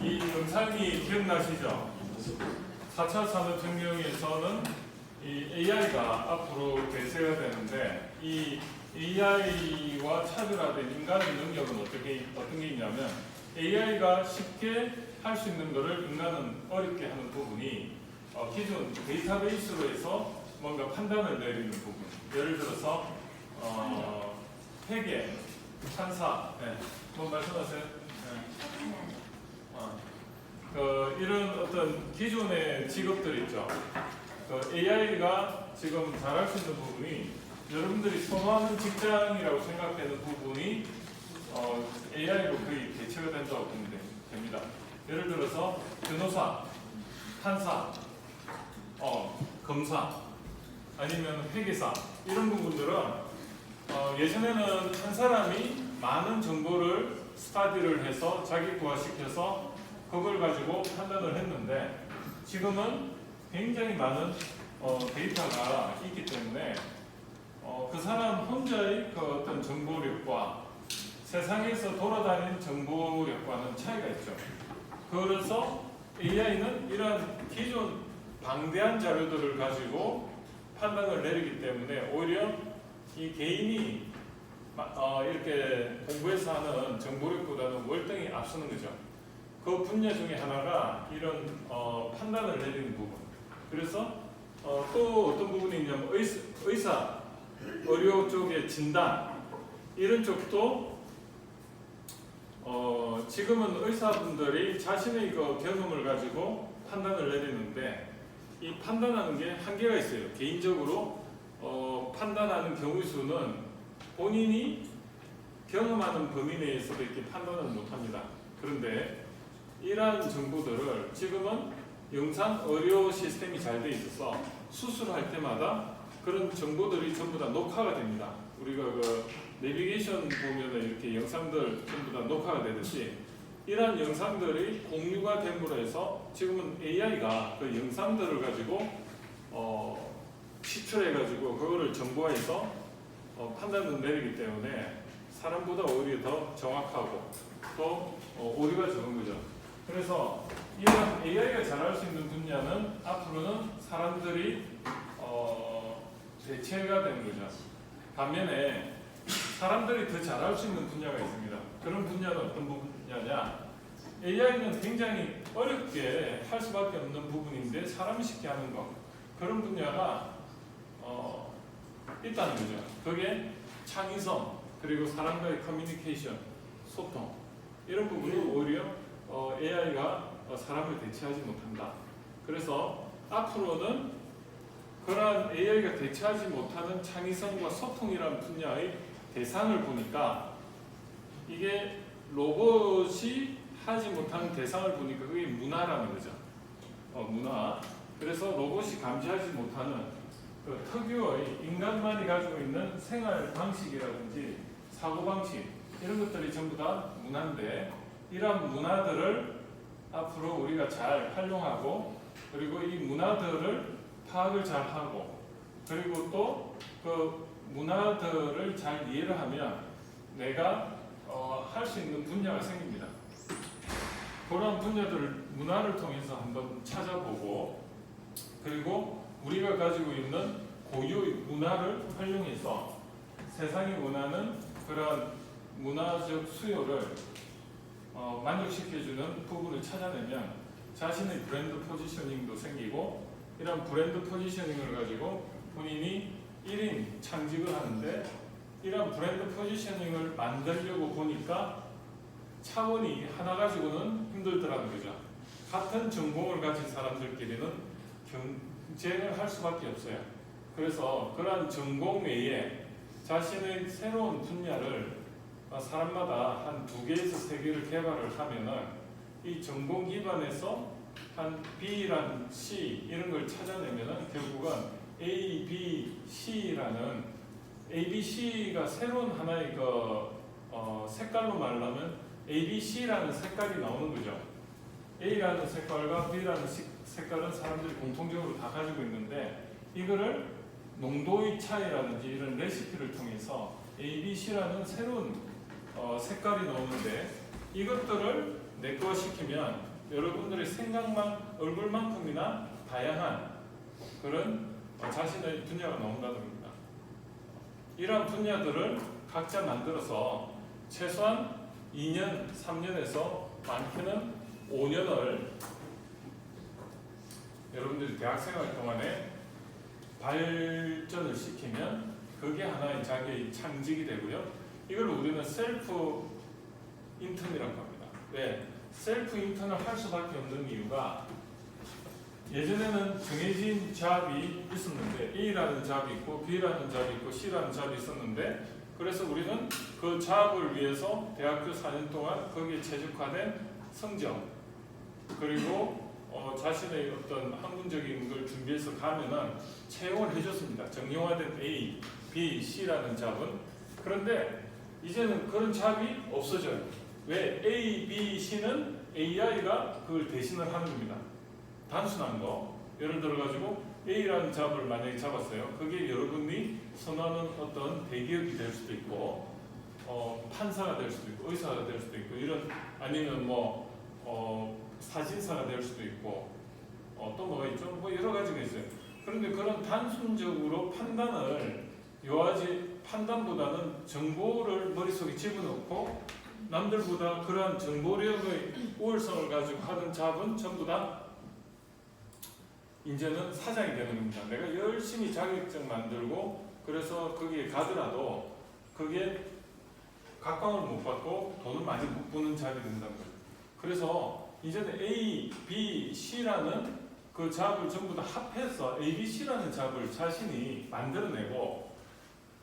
이 영상이 기억나시죠? 4차 산업혁명에서는 이 AI가 앞으로 대세가 되는데 이 AI와 차별화된 인간의 능력은 어떤 게 있냐면 AI가 쉽게 할 수 있는 것을 인간은 어렵게 하는 부분이 기존 데이터베이스로 해서 뭔가 판단을 내리는 부분. 예를 들어서 회계, 판사, 뭐 말씀하세요? 이런 어떤 기존의 직업들 있죠. AI가 지금 잘할 수 있는 부분이 여러분들이 선호하는 직장이라고 생각되는 부분이 AI로 거의 대체가 된다고 보면 됩니다. 예를 들어서 변호사, 판사, 검사, 아니면 회계사 이런 부분들은 예전에는 한 사람이 많은 정보를 스타디를 해서 자기부화시켜서 그걸 가지고 판단을 했는데 지금은 굉장히 많은 데이터가 있기 때문에 그 사람 혼자의 그 어떤 정보력과 세상에서 돌아다니는 정보력과는 차이가 있죠. 그래서 AI는 이런 기존 방대한 자료들을 가지고 판단을 내리기 때문에 오히려 이 개인이 이렇게 공부해서 하는 정보력보다는 월등히 앞서는 거죠. 그 분야 중에 하나가 이런 판단을 내리는 부분. 그래서 또 어떤 부분이 있냐면 의사, 의료 쪽의 진단 이런 쪽도 지금은 의사분들이 자신의 그 경험을 가지고 판단을 내리는데 이 판단하는 게 한계가 있어요. 개인적으로 판단하는 경우 수는 본인이 경험하는 범위 내에서도 이렇게 판단을 못합니다. 그런데 이러한 정보들을 지금은 영상 의료 시스템이 잘 돼 있어서 수술할 때마다 그런 정보들이 전부 다 녹화가 됩니다. 우리가 그 내비게이션 보면은 이렇게 영상들 전부 다 녹화가 되듯이 이러한 영상들이 공유가 됨으로 해서 지금은 AI가 그 영상들을 가지고 시출해 가지고 그거를 정보화해서 판단을 내리기 때문에 사람보다 오히려 더 정확하고 또 오류가 적은 거죠. 그래서 이런 AI가 잘할 수 있는 분야는 앞으로는 사람들이 대체가 되는 거죠. 반면에 사람들이 더 잘할 수 있는 분야가 있습니다. 그런 분야는 어떤 분야냐? AI는 굉장히 어렵게 할 수밖에 없는 부분인데 사람이 쉽게 하는 거. 그런 분야가 있다는 거죠. 그게 창의성 그리고 사람과의 커뮤니케이션, 소통 이런 부분은 오히려 AI가 사람을 대체하지 못한다. 그래서 앞으로는 그러한 AI가 대체하지 못하는 창의성과 소통이라는 분야의 대상을 보니까 이게 로봇이 하지 못하는 대상을 보니까 그게 문화라는 거죠. 문화. 그래서 로봇이 감지하지 못하는 그 특유의 인간만이 가지고 있는 생활 방식이라든지 사고 방식 이런 것들이 전부 다 문화인데 이러한 문화들을 앞으로 우리가 잘 활용하고 그리고 이 문화들을 파악을 잘 하고 그리고 또 그 문화들을 잘 이해를 하면 내가 할 수 있는 분야가 생깁니다. 그런 분야들을 문화를 통해서 한번 찾아보고 그리고 우리가 가지고 있는 고유의 문화를 활용해서 세상이 원하는 그런 문화적 수요를 만족시켜주는 부분을 찾아내면 자신의 브랜드 포지셔닝도 생기고 이런 브랜드 포지셔닝을 가지고 본인이 1인 창직을 하는데 이런 브랜드 포지셔닝을 만들려고 보니까 차원이 하나 가지고는 힘들더라는 거죠. 같은 전공을 가진 사람들끼리는 경쟁을 할 수밖에 없어요. 그래서 그러한 전공 외에 자신의 새로운 분야를 사람마다 한 2개에서 3개를 개발을 하면은 이 전공 기반에서 한 B란 C 이런 걸 찾아내면은 결국은 A, B, C라는 A, B, C가 새로운 하나의 색깔로 말하면 A, B, C라는 색깔이 나오는 거죠. A라는 색깔과 B라는 색깔은 사람들이 공통적으로 다 가지고 있는데 이거를 농도의 차이라든지 이런 레시피를 통해서 A, B, C라는 새로운 색깔이 나오는데 이것들을 내 거 시키면 여러분들의 생각만 얼굴만큼이나 다양한 그런 자신의 분야가 나온다는 겁니다. 이러한 분야들을 각자 만들어서 최소한 2년, 3년에서 많게는 5년을 여러분들이 대학생활 동안에 발전을 시키면 그게 하나의 자기의 창직이 되고요. 이걸 우리는 셀프 인턴이라고 합니다. 왜? 셀프 인턴을 할 수밖에 없는 이유가 예전에는 정해진 잡이 있었는데 A라는 잡이 있고 B라는 잡이 있고 C라는 잡이 있었는데 그래서 우리는 그 잡을 위해서 대학교 4년 동안 거기에 최적화된 성적 그리고 자신의 어떤 학문적인 걸 준비해서 가면은 채용을 해줬습니다. 정형화된 A, B, C라는 잡은. 그런데 이제는 그런 잡이 없어져요. 왜? A, B, C는 AI가 그걸 대신을 하는 겁니다. 단순한 거. 예를 들어가지고 A라는 잡을 만약에 잡았어요. 그게 여러분이 선호하는 어떤 대기업이 될 수도 있고 판사가 될 수도 있고 의사가 될 수도 있고 이런 아니면 사진사가 될 수도 있고 또 뭐가 있죠? 뭐 여러 가지가 있어요. 그런데 그런 단순적으로 판단을 요하지 판단보다는 정보를 머릿속에 집어넣고 남들보다 그러한 정보력의 우월성을 가지고 하는 잡은 전부 다 이제는 사장이 되는 겁니다. 내가 열심히 자격증 만들고 그래서 거기에 가더라도 그게 각광을 못 받고 돈을 많이 못 버는 잡이 된다는 거예요. 그래서 이제는 A, B, C라는 그 잡을 전부 다 합해서 A, B, C라는 잡을 자신이 만들어내고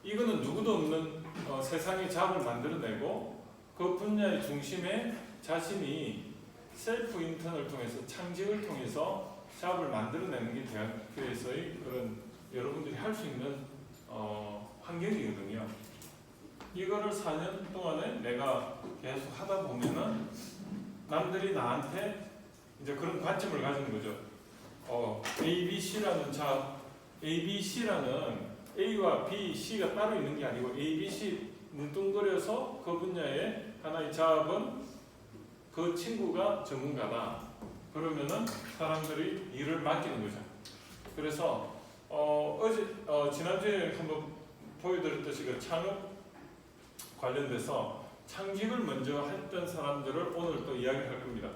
이거는 누구도 없는 세상의 잡을 만들어내고 그 분야의 중심에 자신이 셀프 인턴을 통해서 창직을 통해서 잡을 만들어내는 게 대학교에서의 그런 여러분들이 할 수 있는 환경이거든요. 이거를 4년 동안에 내가 계속 하다 보면은 남들이 나한테 이제 그런 관점을 가지는 거죠. A, B, C라는 잡, A, B, C라는 A와 B, C가 따로 있는 게 아니고 A, B, C 뭉뚱그려서 그 분야의 하나의 잡은 그 친구가 전문가다. 그러면은 사람들이 일을 맡기는 거죠. 그래서 지난주에 한번 보여드렸듯이 그 창업 관련돼서 창직을 먼저 했던 사람들을 오늘 또 이야기를 할 겁니다.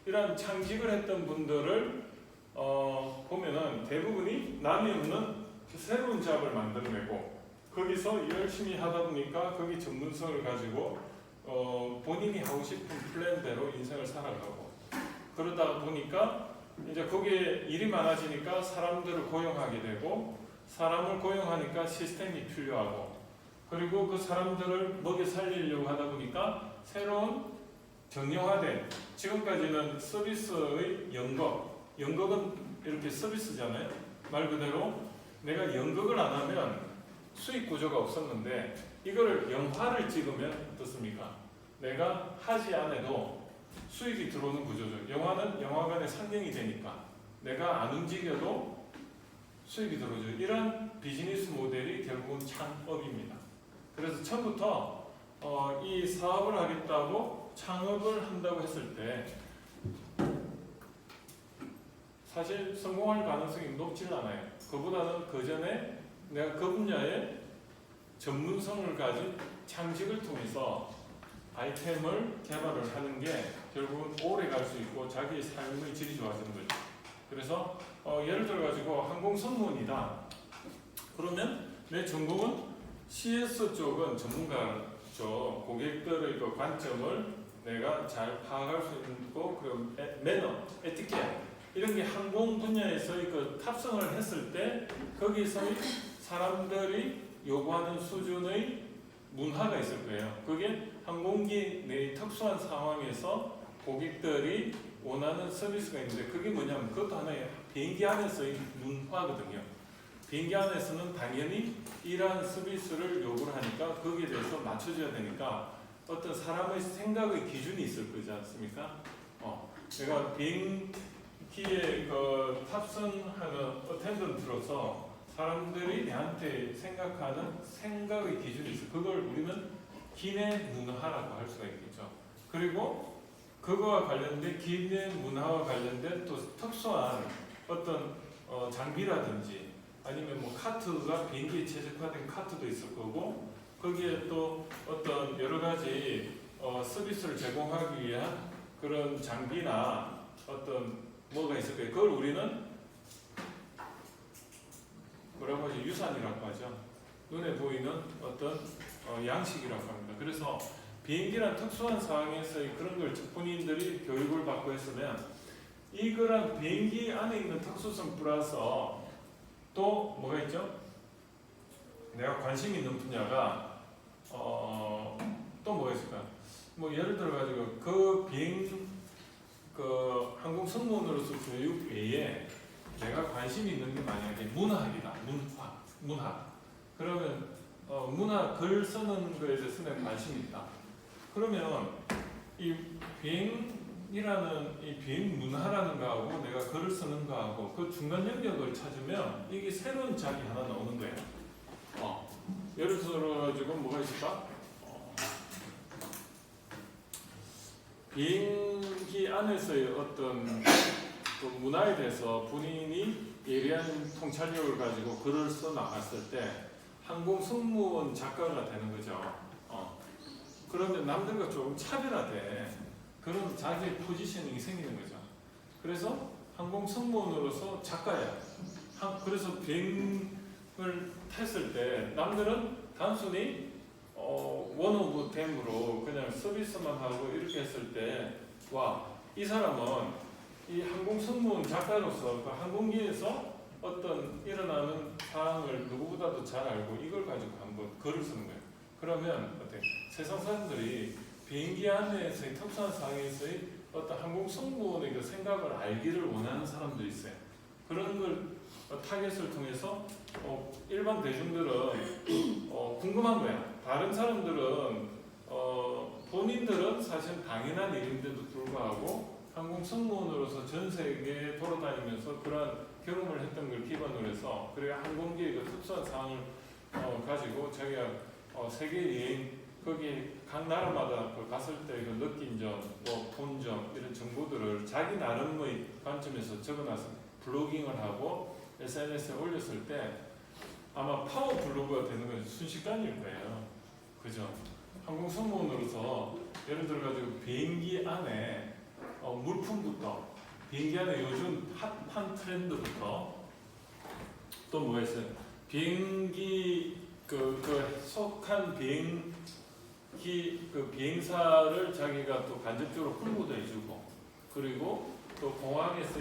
이러한 창직을 했던 분들을 보면은 대부분이 남이 없는 새로운 잡을 만들어내고 거기서 열심히 하다 보니까 거기 전문성을 가지고 본인이 하고 싶은 플랜대로 인생을 살아가고 그러다 보니까 이제 거기에 일이 많아지니까 사람들을 고용하게 되고 사람을 고용하니까 시스템이 필요하고 그리고 그 사람들을 먹여 살리려고 하다 보니까 새로운 정형화된 지금까지는 서비스의 연극은 이렇게 서비스잖아요. 말 그대로 내가 연극을 안 하면 수익 구조가 없었는데 이거를 영화를 찍으면 어떻습니까? 내가 하지 않아도 수익이 들어오는 구조죠. 영화는 영화관에 상영이 되니까 내가 안 움직여도 수익이 들어오죠. 이런 비즈니스 모델이 결국은 창업입니다. 그래서 처음부터 이 사업을 하겠다고 창업을 한다고 했을 때 사실 성공할 가능성이 높지는 않아요. 그보다는 그 전에 내가 그 분야에 전문성을 가진 창직을 통해서 아이템을 개발을 하는 게 결국은 오래 갈 수 있고 자기의 삶의 질이 좋아지는 거죠. 그래서 예를 들어 가지고 항공선무원이다. 그러면 내 전공은 CS 쪽은 전문가죠. 고객들의 그 관점을 내가 잘 파악할 수 있고 그리고 매너, 에티켓 이런 게 항공 분야에서의 그 탑승을 했을 때 거기서의 사람들이 요구하는 수준의 문화가 있을 거예요. 그게 항공기 내 특수한 상황에서 고객들이 원하는 서비스가 있는데 그게 뭐냐면 그것도 하나의 비행기 안에서의 문화거든요. 비행기 안에서는 당연히 이러한 서비스를 요구를 하니까 거기에 대해서 맞춰줘야 되니까 어떤 사람의 생각의 기준이 있을 거지 않습니까? 내가 비행기에 그 탑승하는 어텐던트로서 사람들이 내한테 생각하는 생각의 기준이 있어. 그걸 우리는 기내 문화라고 할 수가 있겠죠. 그리고 그거와 관련된 기내 문화와 관련된 또 특수한 어떤 장비라든지 아니면 뭐 카트가 비행기에 최적화된 카트도 있을 거고 거기에 또 어떤 여러 가지 서비스를 제공하기 위한 그런 장비나 어떤 뭐가 있을 거예요. 그걸 우리는 뭐라고 하죠? 유산이라고 하죠. 눈에 보이는 어떤 양식이라고 합니다. 그래서 비행기란 특수한 상황에서의 그런 걸 본인들이 교육을 받고 했으면 이거랑 비행기 안에 있는 특수성 플러스 또 뭐가 있죠? 내가 관심 있는 분야가 또 뭐가 있을까? 뭐 예를 들어 가지고 그 항공 승무원으로서 교육 외에 내가 관심 있는 게 만약에 문학이다, 문학. 그러면 문화 글 쓰는 거에 대해서 내가 관심이 있다. 그러면 이 비행이라는 이 비행 문화라는 거하고 내가 글을 쓰는 거하고 그 중간 영역을 찾으면 이게 새로운 작이 하나 나오는 거예요. 예를 들어 가지고 뭐가 있을까? 비행기 안에서의 어떤 그 문화에 대해서 본인이 예리한 통찰력을 가지고 글을 써 나갔을 때 항공 승무원 작가가 되는 거죠. 그러면 남들과 조금 차별화돼 그런 자기의 포지셔닝이 생기는 거죠. 그래서 항공 승무원으로서 작가야. 그래서 비행을 탔을 때 남들은 단순히 원 오브 댐으로 그냥 서비스만 하고 이렇게 했을 때 와, 이 사람은 이 항공 승무원 작가로서 그 항공기에서 어떤 일어나는 상황을 누구보다도 잘 알고 이걸 가지고 한번 글을 쓰는 거예요. 그러면 어때? 세상 사람들이 비행기 안에서의 특수한 상황에서의 어떤 항공 승무원의 그 생각을 알기를 원하는 사람들이 있어요. 그런 걸 타겟을 통해서 일반 대중들은 궁금한 거야. 다른 사람들은 본인들은 사실 당연한 일인데도 불구하고 항공 승무원으로서 전 세계에 돌아다니면서 그러한 경험을 했던 걸 기반으로 해서 그래 항공기의 그 특수한 상황을 가지고 자기가 세계 여행 거기 각 나라마다 그 갔을 때 그 느낀 점, 뭐 본 점 이런 정보들을 자기 나름의 관점에서 적어놔서 블로깅을 하고 SNS에 올렸을 때 아마 파워 블로그가 되는 건 순식간일 거예요. 그죠? 항공 승무원으로서 예를 들어 가지고 비행기 안에 물품부터 비행기 안에 요즘 핫한 트렌드부터 또 뭐가 있어요? 비행기 그 속한 비행기 그 비행사를 자기가 또 간접적으로 홍보도 해주고 그리고 또 공항에서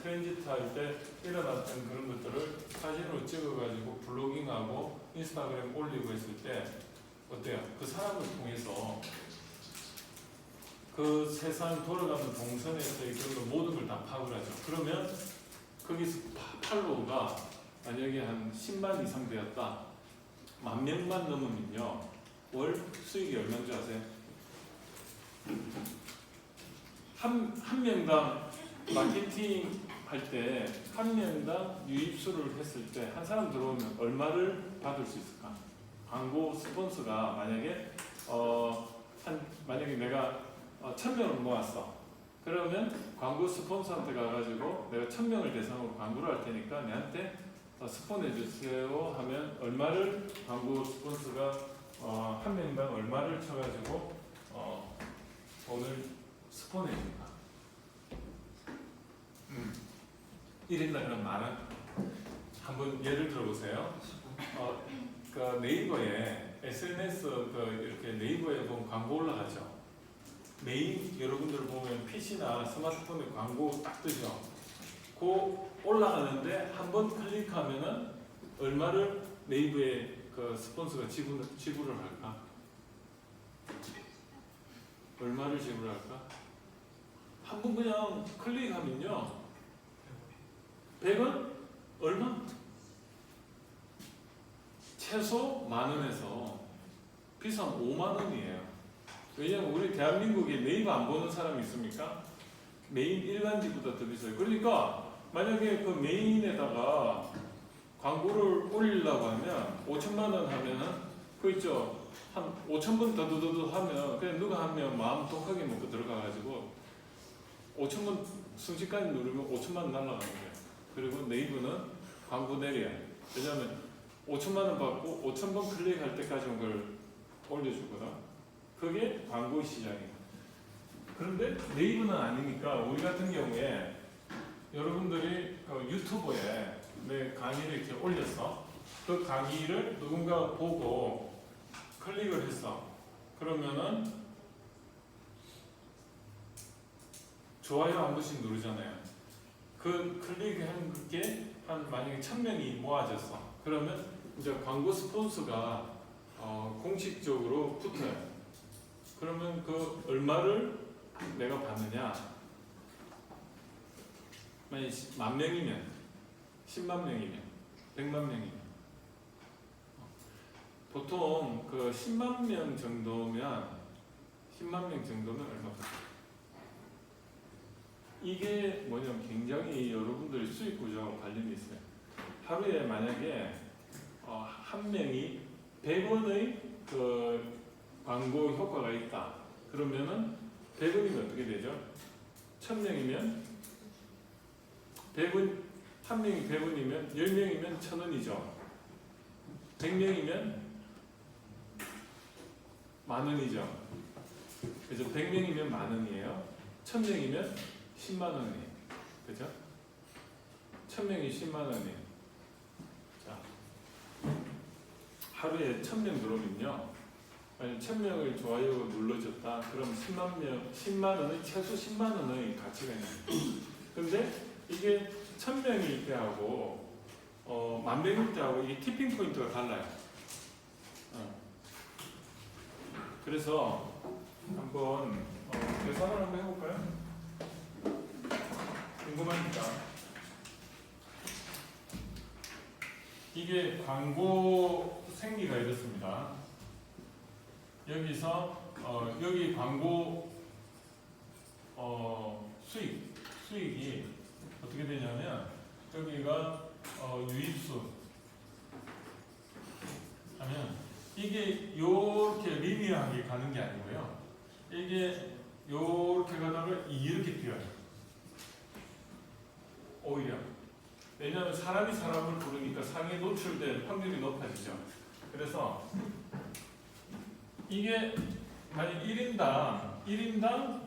트랜지트 할 때 일어났던 그런 것들을 사진으로 찍어가지고 블로깅하고 인스타그램 올리고 했을 때 어때요? 그 사람을 통해서 그 세상 돌아가는 동선에서의 그런 거 모든 걸 다 파악을 하죠. 그러면 거기서 팔로우가 만약에 한 10만 이상 되었다. 10,000명만 넘으면요. 월 수익이 얼마인 줄 아세요? 한 명당 마케팅 할 때 한 명당 유입수를 했을 때 한 사람 들어오면 얼마를 받을 수 있을까? 광고 스폰서가 만약에 만약에 내가 1,000명을 모았어. 그러면 광고 스폰서한테 가가지고 내가 1,000명을 대상으로 광고를 할 테니까 내한테 스폰해 주세요 하면 얼마를 광고 스폰서가 한 명당 얼마를 쳐가지고 돈을 스폰해 줄까? 1인당 그럼 만원? 한번 예를 들어보세요. 그 네이버에 SNS 이렇게 네이버에 보면 광고 올라가죠. 메인 여러분들 보면 PC나 스마트폰에 광고 딱 뜨죠. 그 올라가는데 한번 클릭하면은 얼마를 네이버에 그 스폰서가 지불을 할까? 얼마를 지불할까? 한 번 그냥 클릭하면요. 100원? 얼마? 최소 10,000원에서 비싸면 50,000원이에요. 왜냐면 우리 대한민국에 네이버 안 보는 사람이 있습니까? 메인 일간지보다 더 비싸요. 그러니까 만약에 그 메인에다가 광고를 올리려고 하면 5,000만 원 하면은 그 있죠. 한 5,000번 더더더더 하면 그냥 누가 한 명 마음 독하게 먹고 들어가가지고 5천번 순식간에 누르면 5천만 원 날아가는 거예요. 그리고 네이버는 광고 내려요. 왜냐하면 5천만 원 받고 5,000번 클릭할 때까지 그걸 올려주거든. 그게 광고 시장이에요. 그런데 네이버는 아니니까 우리 같은 경우에 여러분들이 그 유튜브에 내 강의를 이렇게 올렸어. 그 강의를 누군가 보고 클릭을 했어. 그러면은 좋아요 한 번씩 누르잖아요. 그 클릭한 게 한 만약에 1,000명이 모아졌어. 그러면 이제 광고 스폰서가 공식적으로 붙어요. 그러면 그 얼마를 내가 받느냐? 만약 10,000명이면, 10만 명이면, 100만 명이면 보통 그 10만 명 정도면 10만 명 정도면 얼마 받아요? 이게 뭐냐면 굉장히 여러분들이 수익 구조와 관련이 있어요. 하루에 만약에 한 명이 100원의 그 광고 효과가 있다. 그러면은 100원이면 어떻게 되죠? 1,000명이면 100원, 한 명이 100원이면 10명이면 1,000원이죠. 100명이면 10,000원이죠. 그래서 100명이면 10,000원이에요. 1,000명이면 10만 원이에요. 그죠? 1,000명이 10만 원이에요. 자, 하루에 1,000명 들어오면요. 만약 1,000명을 좋아요 눌러줬다. 그럼 10만 원의 최소 10만 원의 가치가 있는 거예요. 근데 이게 1,000명일 때하고 10,000명일 때하고 이게 티핑 포인트가 달라요. 그래서 한번 계산을 한번 해볼까요? 궁금하니까. 이게 광고 생리가 이렇습니다. 여기서 여기 광고 수익이 어떻게 되냐면 여기가 유입수 하면 이게 요렇게 리니어하게 가는 게 아니고요. 이게 요렇게 가다가 이렇게 뛰어요. 오히려 왜냐하면 사람이 사람을 부르니까 상에 노출될 확률이 높아지죠. 그래서 이게 만약 1인당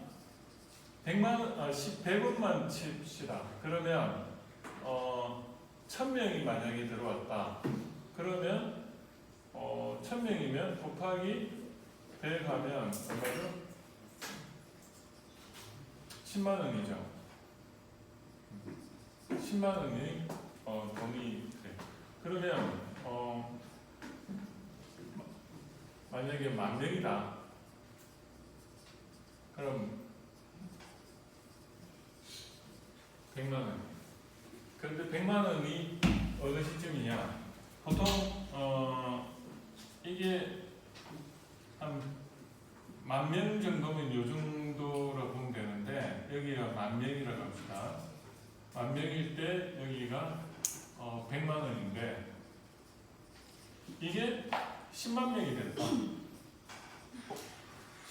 100원만 칩시다. 그러면 1,000명이 만약에 들어왔다. 그러면 1,000명이면 곱하기 100 하면 얼마죠? 10만 원이죠. 10만 원이 돈이 돼. 그러면 만약에 10,000명이다. 그럼 100만 원. 그런데 100만 원이 어느 시점이냐? 보통 이게 한 10,000명 정도면 요 정도라고 보면 되는데 여기가 10,000명이라고 합시다. 10,000명일 때 여기가 100만 원인데 이게 10만 명이 됐다.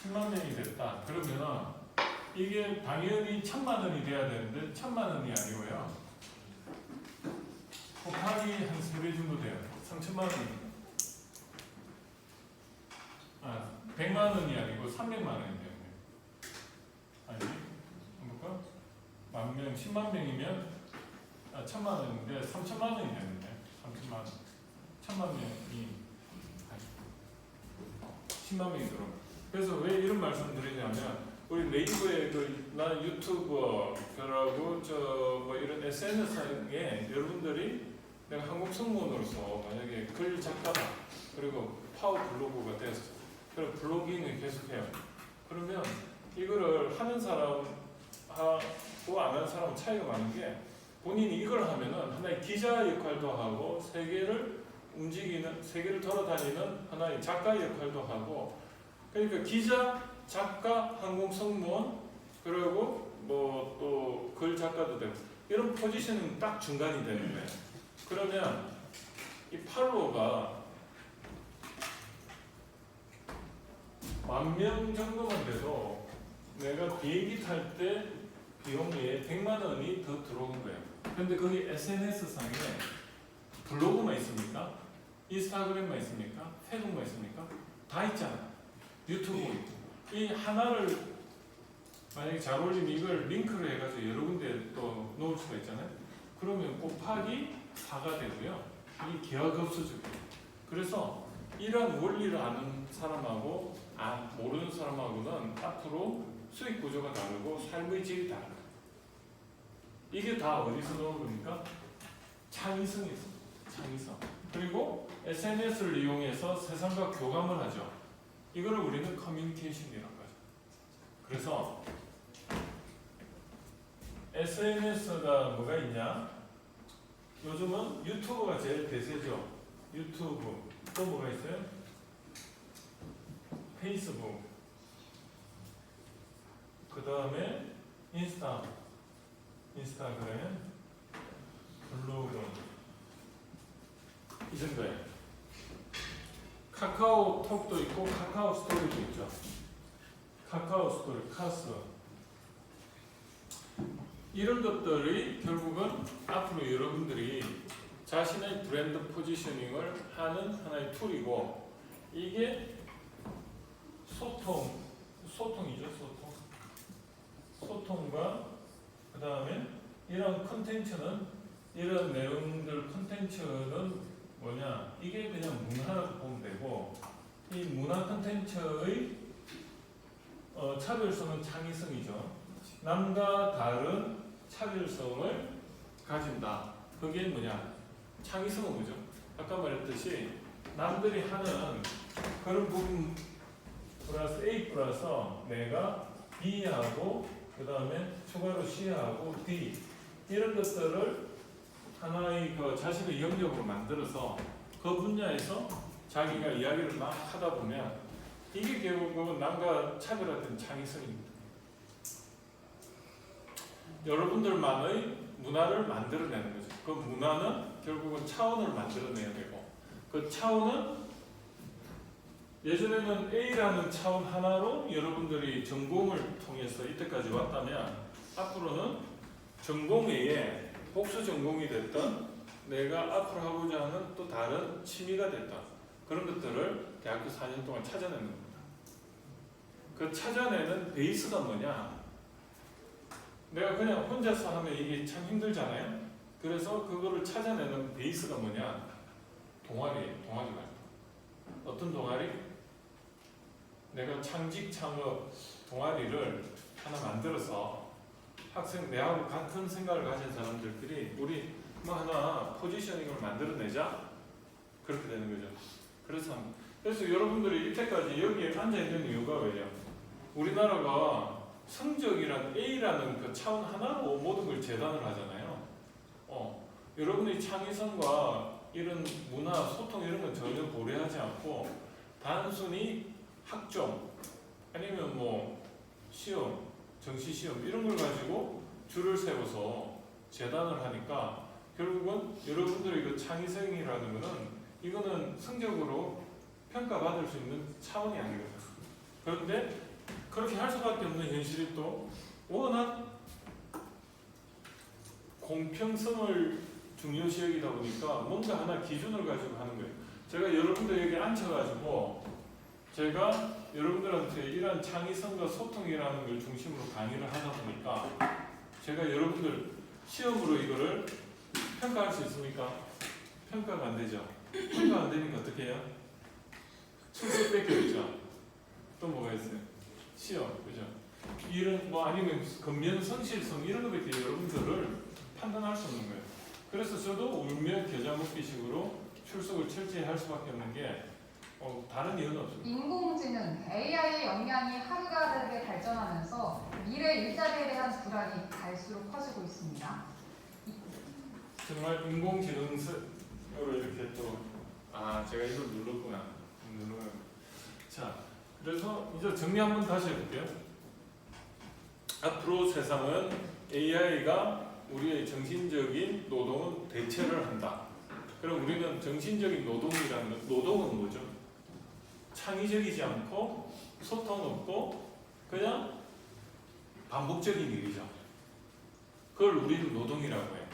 10만 명이 됐다. 그러면 이게 당연히 1,000만 원이 돼야 되는데 1,000만 원이 아니고요. 곱하기 한 3배 정도 돼요. 3,000만 원입니다. 100만 원이 아니고 300만 원이 돼요. 아니, 볼까? 10,000명, 10만 명이면 1,000만 원인데 3,000만 원이 되는데 3,000만 원. 1,000만 명이 10만 명이 들어. 그래서 왜 이런 말씀 드리냐면 우리 네이버에 나 유튜버들하고 뭐 이런 SNS에 여러분들이 내가 한국 성우으로서 만약에 글 작가다 그리고 파워 블로그가 됐어. 그럼 블로깅을 계속해요. 그러면 이거를 하는 사람하고 안 하는 사람은 차이가 많은 게 본인이 이걸 하면은 하나의 기자 역할도 하고 세계를 움직이는 세계를 돌아다니는 하나의 작가 역할도 하고 그러니까 기자, 작가, 항공승무원 그리고 뭐 또 글 작가도 되고 이런 포지션은 딱 중간이 되는 거예요. 그러면 이 팔로워가 10,000명 정도만 돼도 내가 비행기 탈 때 비용에 100만 원이 더 들어오는 거예요. 근데 거기 SNS상에 블로그만 있습니까? 인스타그램만 있습니까? 페이스북만 있습니까? 다 있잖아. 유튜브 있고. 이 하나를 만약에 잘 올리면 이걸 링크를 해가지고 여러 군데 또 놓을 수가 있잖아요. 그러면 곱하기 4가 되고요. 이게 기하급수적이에요. 그래서 이런 원리를 아는 사람하고 모르는 사람하고는 앞으로 수익 구조가 다르고 삶의 질이 다르다. 이게 다 어디서 나온 겁니까? 창의성에서. 창의성. 그리고 SNS를 이용해서 세상과 교감을 하죠. 이거를 우리는 커뮤니케이션이라고 하죠. 그래서 SNS가 뭐가 있냐? 요즘은 유튜브가 제일 대세죠. 유튜브. 또 뭐가 있어요? 페이스북. 그 다음에 인스타그램, 블로그. 이 정도예요. 카카오톡도 있고 카카오 스토리도 있죠. 카카오 스토리, 카스. 이런 것들이 결국은 앞으로 여러분들이 자신의 브랜드 포지셔닝을 하는 하나의 툴이고, 이게 소통이죠. 소통과 그 다음에 이런 컨텐츠는, 이런 내용들 컨텐츠는 뭐냐? 이게 그냥 문화라고 보면 되고, 이 문화 컨텐츠의 차별성은 창의성이죠. 남과 다른 차별성을 가진다. 그게 뭐냐? 창의성은 뭐죠? 아까 말했듯이 남들이 하는 그런 부분 플러스 A 플러스 내가 B하고 그 다음에 추가로 C하고 D 이런 것들을 하나의 그 자신의 영역으로 만들어서 그 분야에서 자기가 이야기를 막 하다 보면 이게 결국은 남과 차별화된 창의성입니다. 여러분들만의 문화를 만들어내는 거죠. 그 문화는 결국은 차원을 만들어내야 되고, 그 차원은 예전에는 A라는 차원 하나로 여러분들이 전공을 통해서 이때까지 왔다면, 앞으로는 전공 외에 복수 전공이 됐던 내가 앞으로 하고자 하는 또 다른 취미가 됐던 그런 것들을 대학교 4년 동안 찾아내는 겁니다. 그 찾아내는 베이스가 뭐냐? 내가 그냥 혼자서 하면 이게 참 힘들잖아요. 그래서 그거를 찾아내는 베이스가 뭐냐? 동아리예요. 동아리 활동. 어떤 동아리? 내가 창직 창업 동아리를 하나 만들어서 학생 내하고 같은 생각을 가진 사람들끼리 우리 뭐 하나 포지셔닝을 만들어내자, 그렇게 되는 거죠. 그래서 여러분들이 이때까지 여기에 앉아 있는 이유가 왜요? 우리나라가 성적이란 A라는 그 차원 하나로 모든 걸 재단을 하잖아요. 여러분의 창의성과 이런 문화, 소통 이런 건 전혀 고려하지 않고 단순히 학점 아니면 뭐 시험, 정시 시험 이런 걸 가지고 줄을 세워서 재단을 하니까 결국은 여러분들의 그 창의성이라는 거는 이거는 성적으로 평가받을 수 있는 차원이 아니거든요. 그런데 그렇게 할 수밖에 없는 현실이 또 워낙 공평성을 중요시 여기다 보니까 뭔가 하나 기준을 가지고 하는 거예요. 제가 여러분들 여기 앉혀가지고 제가 여러분들한테 이러한 창의성과 소통이라는 걸 중심으로 강의를 하다 보니까 제가 여러분들 시험으로 이거를 평가할 수 있습니까? 평가가 안 되죠. 평가 안 되니까 어떻게 해요? 출석 뺏겨있죠. 또 뭐가 있어요? 시험, 그죠? 이런 뭐 아니면 근면 성실성 이런 것밖에 여러분들을 판단할 수 없는 거예요. 그래서 저도 울며 겨자 먹기식으로 출석을 철저히 할 수밖에 없는 게 다른 이유는 없습니다. 인공지능, AI의 역량이 하루가 다르게 발전하면서 미래 일자리에 대한 불안이 갈수록 커지고 있습니다. 정말 인공지능으로 이렇게 또 제가 이걸 눌렀구나. 자, 그래서 이제 정리 한번 다시 해볼게요. 앞으로 세상은 AI가 우리의 정신적인 노동은 대체를 한다. 그럼 우리는 정신적인 노동이라는 건, 노동은 뭐죠? 창의적이지 않고 소통 없고 그냥 반복적인 일이죠. 그걸 우리는 노동이라고 해요.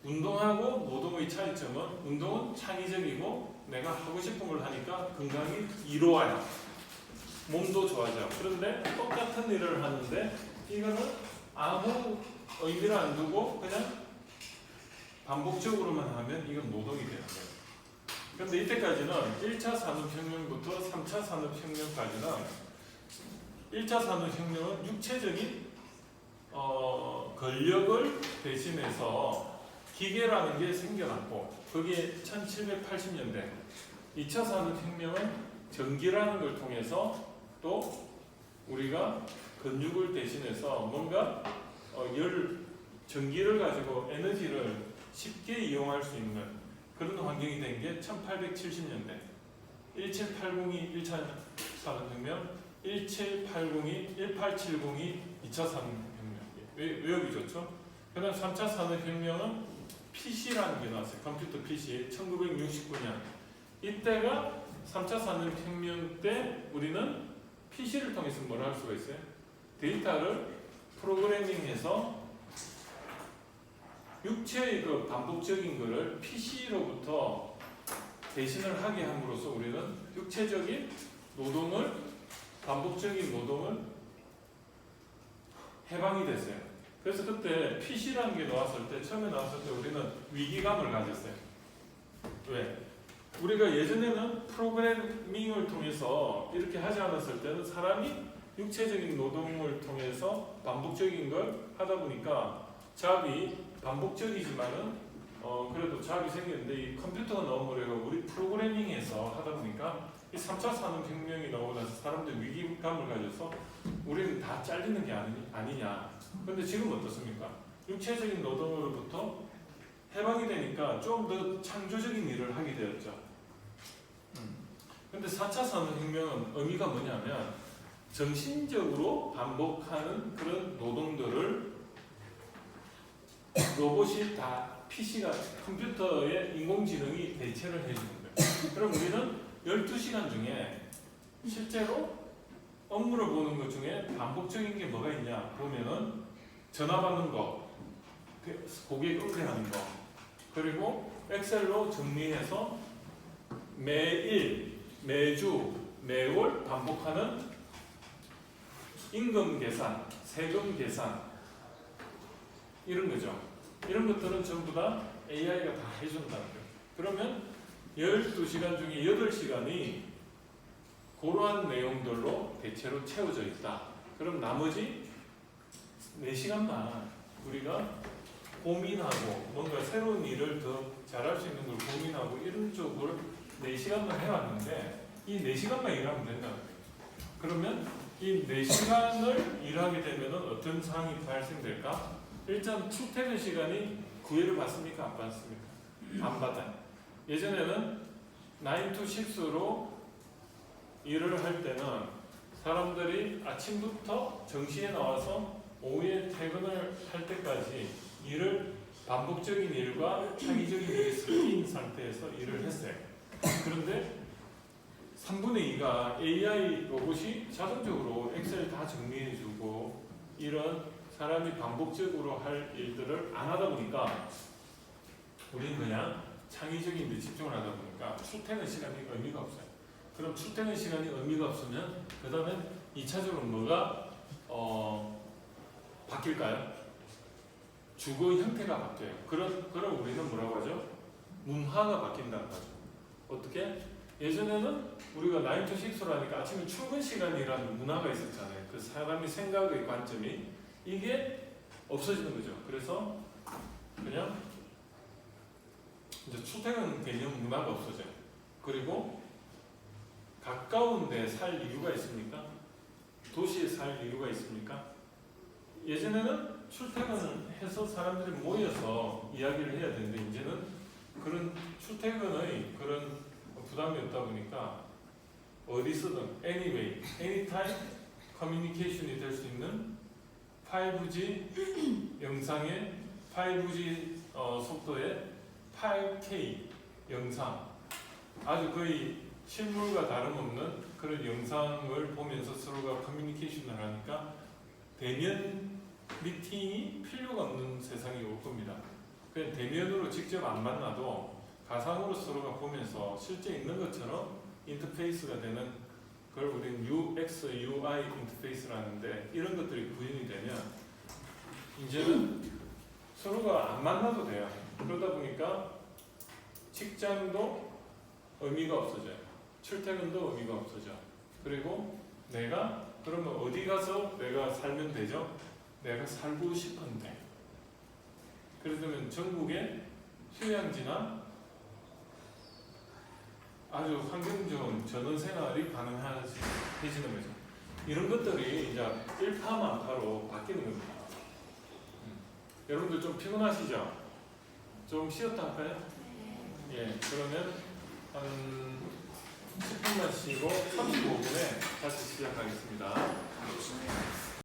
운동하고 노동의 차이점은 운동은 창의적이고 내가 하고 싶은 걸 하니까 건강이 이로와요. 몸도 좋아져요. 그런데 똑같은 일을 하는데 이거는 아무 의미를 안 두고 그냥 반복적으로만 하면 이건 노동이 되는 거예요. 그런데 이때까지는 1차 산업혁명부터 3차 산업혁명까지는 1차 산업혁명은 육체적인 권력을 대신해서 기계라는 게 생겨났고 거기에 1780년대 2차 산업혁명은 전기라는 걸 통해서 또 우리가 근육을 대신해서 뭔가 전기를 가지고 에너지를 쉽게 이용할 수 있는 그런 환경이 된 게 1870년대 1780이 1차 산업혁명 1780이 1870이 2차 산업혁명 외우기 좋죠? 그 다음 3차 산업혁명은 PC라는 게 나왔어요. 컴퓨터 PC 1969년 이때가 3차 산업혁명 때 우리는 PC를 통해서 뭘 할 수가 있어요? 데이터를 프로그래밍해서 육체의 그 반복적인 것을 PC로부터 대신을 하게 함으로써 우리는 육체적인 노동을 반복적인 노동을 해방이 됐어요. 그래서 그때 PC라는 게 나왔을 때 처음에 나왔을 때 우리는 위기감을 가졌어요. 왜? 우리가 예전에는 프로그래밍을 통해서 이렇게 하지 않았을 때는 사람이 육체적인 노동을 통해서 반복적인 걸 하다 보니까 잡이 반복적이지만은 그래도 잡이 생겼는데 이 컴퓨터가 나오므로 우리 프로그래밍에서 하다 보니까 이 3차 산업혁명이 나오고 나서 사람들 위기감을 가져서 우리는 다 잘리는 게 아니냐. 그런데 지금 어떻습니까? 육체적인 노동으로부터 해방이 되니까 좀 더 창조적인 일을 하게 되었죠. 근데 4차 산업혁명은 의미가 뭐냐면 정신적으로 반복하는 그런 노동들을 로봇이 다 PC가 컴퓨터의 인공지능이 대체를 해주는 거예요. 그럼 우리는 12시간 중에 실제로 업무를 보는 것 중에 반복적인 게 뭐가 있냐 보면은 전화 받는 거, 고객 응대하는 거, 그리고 엑셀로 정리해서 매일, 매주, 매월 반복하는 임금 계산, 세금 계산 이런 거죠. 이런 것들은 전부 다 AI가 다 해준다는 거예요. 그러면 12시간 중에 8시간이 그러한 내용들로 대체로 채워져 있다. 그럼 나머지 4시간만 우리가 고민하고 뭔가 새로운 일을 더 잘할 수 있는 걸 고민하고 이런 쪽을 4시간만 해왔는데 이 4시간만 일하면 된다는 거예요. 그러면 이 4시간을 일하게 되면 어떤 상황이 발생될까? 일단 출퇴근 시간이 구애를 받습니까? 안 받습니까? 안 받아요. 예전에는 9 to 6로 일을 할 때는 사람들이 아침부터 정시에 나와서 오후에 퇴근을 할 때까지 일을 반복적인 일과 창의적인 일이 섞인 상태에서 일을 했어요. 그런데 3분의 2가 AI 로봇이 자동적으로 엑셀 다 정리해주고 이런 사람이 반복적으로 할 일들을 안 하다 보니까 우리는 그냥 창의적인 데 집중을 하다 보니까 출퇴근 시간이 의미가 없어요. 그럼 출퇴근 시간이 의미가 없으면 그 다음에 2차적으로 뭐가 바뀔까요? 주거 형태가 바뀌어요. 그럼 우리는 뭐라고 하죠? 문화가 바뀐다는 거죠. 어떻게? 예전에는 우리가 9 to 6로 하니까 아침에 출근 시간이라는 문화가 있었잖아요. 그 사람의 생각의 관점이 이게 없어지는 거죠. 그래서 그냥 이제 출퇴근 개념 문화가 없어져요. 그리고 가까운 데 살 이유가 있습니까? 도시에 살 이유가 있습니까? 예전에는 출퇴근을 해서 사람들이 모여서 이야기를 해야 되는데 이제는 그런 출퇴근의 그런 부담이 없다 보니까 어디서든 anyway, anytime 커뮤니케이션이 될 수 있는 5G 영상의 5G 속도의 8K 영상 아주 거의 실물과 다름없는 그런 영상을 보면서 서로가 커뮤니케이션을 하니까 대면 미팅이 필요가 없는 세상이 그냥 대면으로 직접 안 만나도 가상으로 서로가 보면서 실제 있는 것처럼 인터페이스가 되는 걸 우리는 UX, UI 인터페이스라는데 이런 것들이 구현이 되면 이제는 서로가 안 만나도 돼요. 그러다 보니까 직장도 의미가 없어져요. 출퇴근도 의미가 없어져. 그리고 내가 그러면 어디 가서 내가 살면 되죠? 내가 살고 싶은데. 그러면 전국에 휴양지나 아주 환경 좋은 전원생활이 가능해지는 거죠. 이런 것들이 이제 일파만파로 바뀌는 겁니다. 여러분들 좀 피곤하시죠? 좀 쉬었다 할까요? 예, 그러면 한 10분만 쉬고 35분에 다시 시작하겠습니다.